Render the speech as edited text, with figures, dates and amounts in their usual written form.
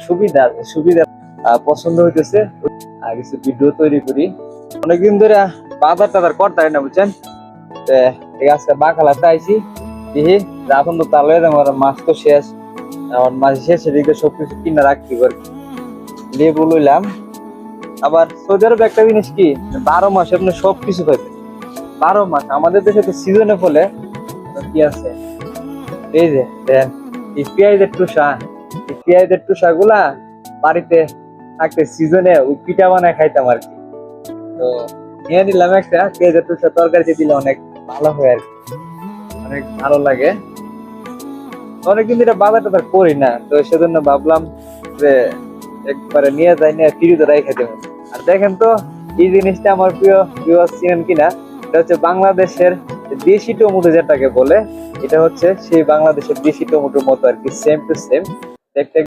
সুবিধা আছে, সুবিধা পছন্দ হইতেছে। আর কিছু ভিডিও তৈরি করি, অনেকদিন ধরে বাজার টাজার করতে হয় না বুঝছেন। ঠিক আছে, বাকালাতে আইছি দেখি এখন তো তাহলে আমার মাছ তো শেষ, এখন মাছ শেষের দিকে সবকিছু কিনে রাখছি আর কি। লেবু লইলাম। আবার সৌদি আরবে একটা জিনিস কি, 12 মাস আপনি সবকিছু পাইবেন। 12 মাস আমাদের দেশে তো সিজনে ফলে কি আছে, এই যে দেন এই পেঁয়াজের টুসা, এই পেঁয়াজের টুসা গুলা বাড়িতে থাকতে সিজনে ওই পিঠা বানায় খাইতাম আর কি। তো নিয়ে নিলাম একটা পেঁয়াজের টুসা, তরকারিতে দিলে অনেক ভালো হয় আর কি, অনেক ভালো লাগে। অনেকদিন ধরে বাজার টাজার করি না, তো সেজন্য ভাবলাম যে একবারে নিয়ে যাই, নিয়ে ফ্রিজে রেখে দেবো। আর দেখেন তো এই জিনিসটা আমার প্রিয় ভিউয়ার্স চিনেন কিনা, এটা হচ্ছে বাংলাদেশের দেশি টমেটো যেটাকে বলে, এটা হচ্ছে সেই বাংলাদেশের দেশি টমেটোর মতো আর কি, সেম টু সেম দেখতে।